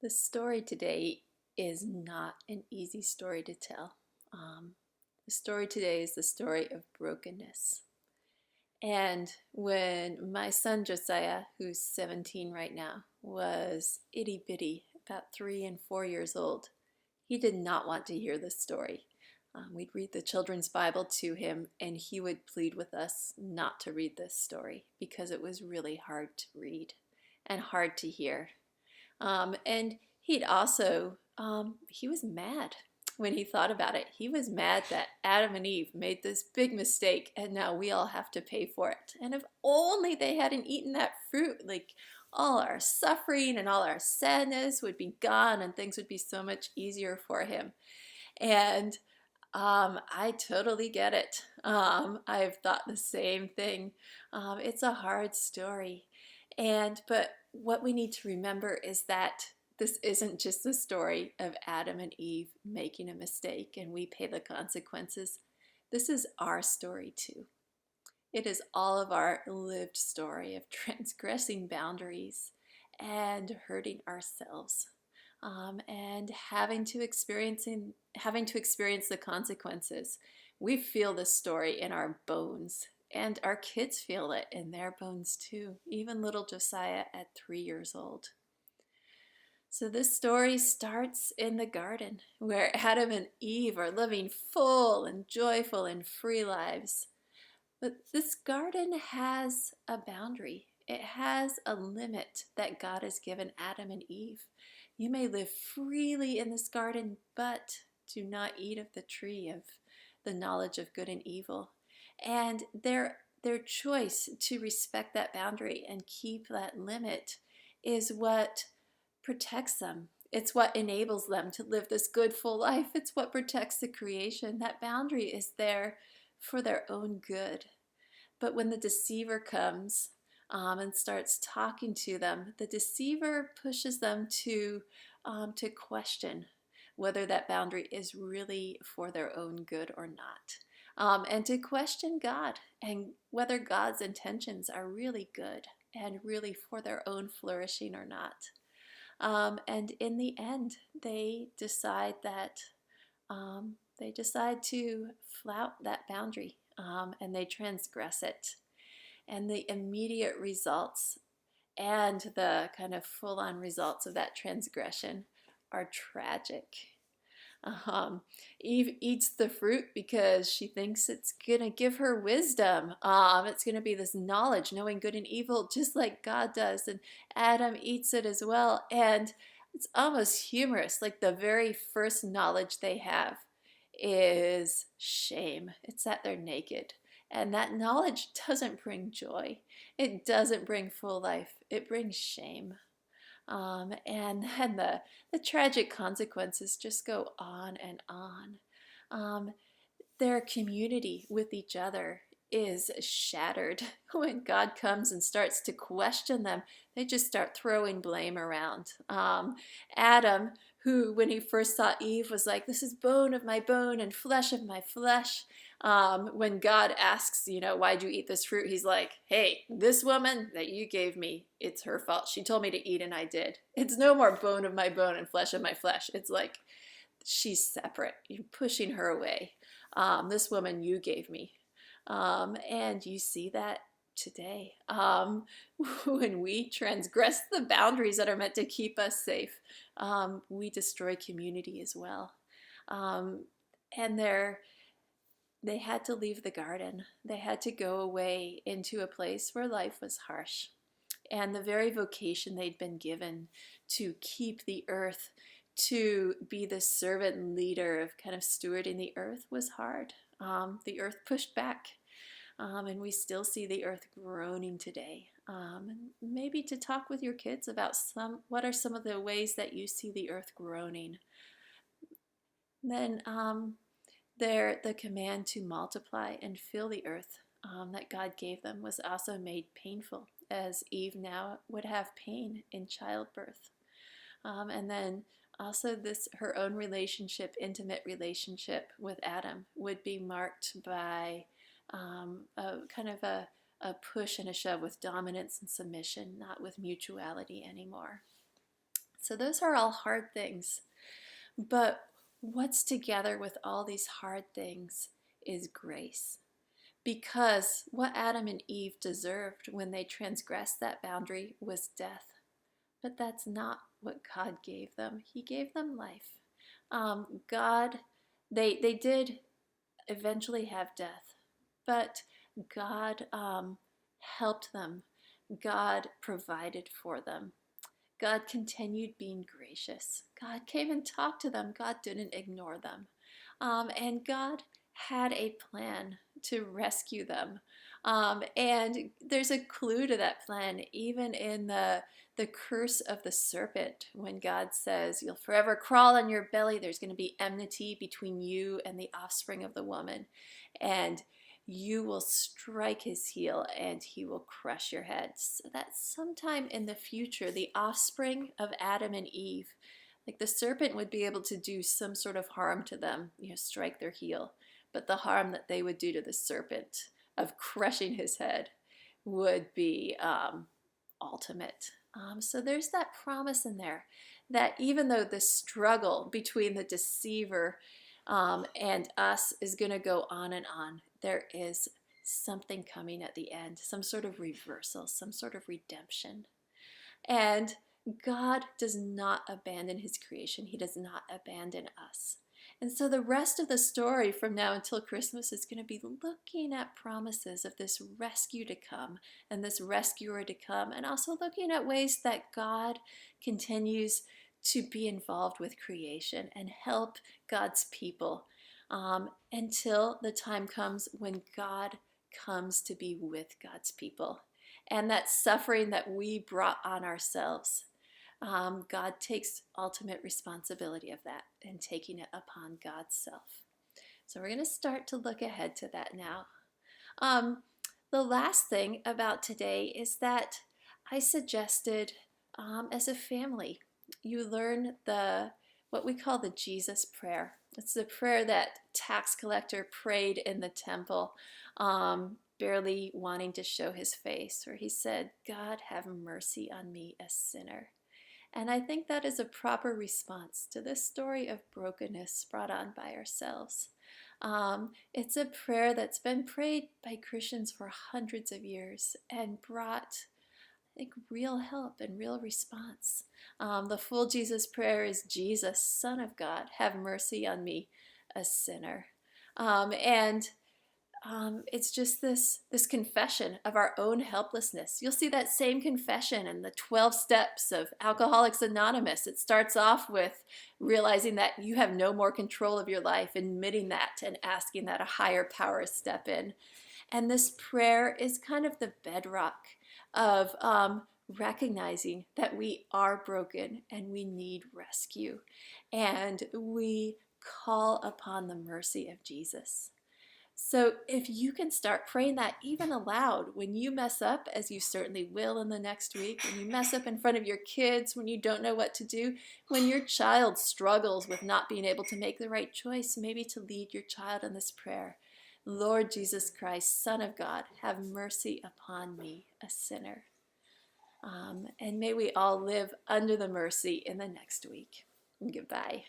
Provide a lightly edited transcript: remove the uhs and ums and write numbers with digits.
The story today is not an easy story to tell. The story today is the story of brokenness. And when my son Josiah, who's 17 right now, was itty bitty, about 3 and 4 years old, he did not want to hear this story. We'd read the children's Bible to him, and he would plead with us not to read this story because it was really hard to read and hard to hear. And he'd also, he was mad when he thought about it. He was mad that Adam and Eve made this big mistake and now we all have to pay for it. And if only they hadn't eaten that fruit, like all our suffering and all our sadness would be gone and things would be so much easier for him. And I totally get it. I've thought the same thing. It's a hard story. But what we need to remember is that this isn't just the story of Adam and Eve making a mistake and we pay the consequences. This is our story too. It is all of our lived story of transgressing boundaries and hurting ourselves, and having to experience the consequences. We feel this story in our bones, and our kids feel it in their bones too, even little Josiah at 3 years old. So this story starts in the garden where Adam and Eve are living full and joyful and free lives. But this garden has a boundary. It has a limit that God has given Adam and Eve. You may live freely in this garden, but do not eat of the tree of the knowledge of good and evil. And their choice to respect that boundary and keep that limit is what protects them. It's what enables them to live this good, full life. It's what protects the creation. That boundary is there for their own good. But when the deceiver comes and starts talking to them, the deceiver pushes them to question whether that boundary is really for their own good or not. And to question God and whether God's intentions are really good and really for their own flourishing or not. And in the end, they decide to flout that boundary, and they transgress it. And the immediate results and the kind of full-on results of that transgression are tragic. Eve eats the fruit because she thinks it's gonna give her wisdom. It's gonna be this knowledge, knowing good and evil, just like God does. And Adam eats it as well. And it's almost humorous. Like the very first knowledge they have is shame. It's that they're naked. And that knowledge doesn't bring joy. It doesn't bring full life. It brings shame. And then the tragic consequences just go on and on. Their community with each other is shattered. When God comes and starts to question them, they just start throwing blame around. Adam, who when he first saw Eve was like, this is bone of my bone and flesh of my flesh. When God asks, why'd you eat this fruit? He's like, hey, this woman that you gave me, it's her fault. She told me to eat and I did. It's no more bone of my bone and flesh of my flesh. It's like she's separate. You're pushing her away. This woman you gave me. And you see that today. When we transgress the boundaries that are meant to keep us safe, we destroy community as well. And they had to leave the garden. They had to go away into a place where life was harsh. And the very vocation they'd been given to keep the earth, to be the servant leader of kind of stewarding the earth was hard. The earth pushed back, and we still see the earth groaning today. Maybe to talk with your kids about what are some of the ways that you see the earth groaning. Then the command to multiply and fill the earth that God gave them was also made painful, as Eve now would have pain in childbirth. And then also her own intimate relationship with Adam would be marked by a kind of a push and a shove with dominance and submission, not with mutuality anymore. So those are all hard things. But what's together with all these hard things is grace. Because what Adam and Eve deserved when they transgressed that boundary was death. But that's not what God gave them. He gave them life. God, they did eventually have death, but God helped them. God provided for them. God continued being gracious. God came and talked to them. God didn't ignore them. And God had a plan to rescue them. And there's a clue to that plan, even in the curse of the serpent, when God says, "You'll forever crawl on your belly. There's going to be enmity between you and the offspring of the woman. And you will strike his heel and he will crush your head." So that sometime in the future, the offspring of Adam and Eve, like the serpent would be able to do some sort of harm to them, strike their heel. But the harm that they would do to the serpent of crushing his head would be ultimate. So there's that promise in there that even though the struggle between the deceiver and us is going to go on, there is something coming at the end, some sort of reversal, some sort of redemption. And God does not abandon his creation. He does not abandon us. And so the rest of the story from now until Christmas is going to be looking at promises of this rescue to come and this rescuer to come, and also looking at ways that God continues to be involved with creation and help God's people until the time comes when God comes to be with God's people. And that suffering that we brought on ourselves, God takes ultimate responsibility of that and taking it upon God's self. So we're going to start to look ahead to that now. The last thing about today is that I suggested as a family, you learn what we call the Jesus prayer. It's the prayer that tax collector prayed in the temple, barely wanting to show his face, where he said, "God, have mercy on me, a sinner." And I think that is a proper response to this story of brokenness brought on by ourselves. It's a prayer that's been prayed by Christians for hundreds of years and brought, I think, real help and real response. The full Jesus prayer is, "Jesus, Son of God, have mercy on me, a sinner." And it's just this confession of our own helplessness. You'll see that same confession in the 12 steps of Alcoholics Anonymous. It starts off with realizing that you have no more control of your life, admitting that and asking that a higher power step in. And this prayer is kind of the bedrock of recognizing that we are broken and we need rescue. And we call upon the mercy of Jesus. So if you can start praying that even aloud when you mess up, as you certainly will in the next week, when you mess up in front of your kids, when you don't know what to do, when your child struggles with not being able to make the right choice, maybe to lead your child in this prayer. "Lord Jesus Christ, Son of God, have mercy upon me, a sinner." And may we all live under the mercy in the next week. Goodbye.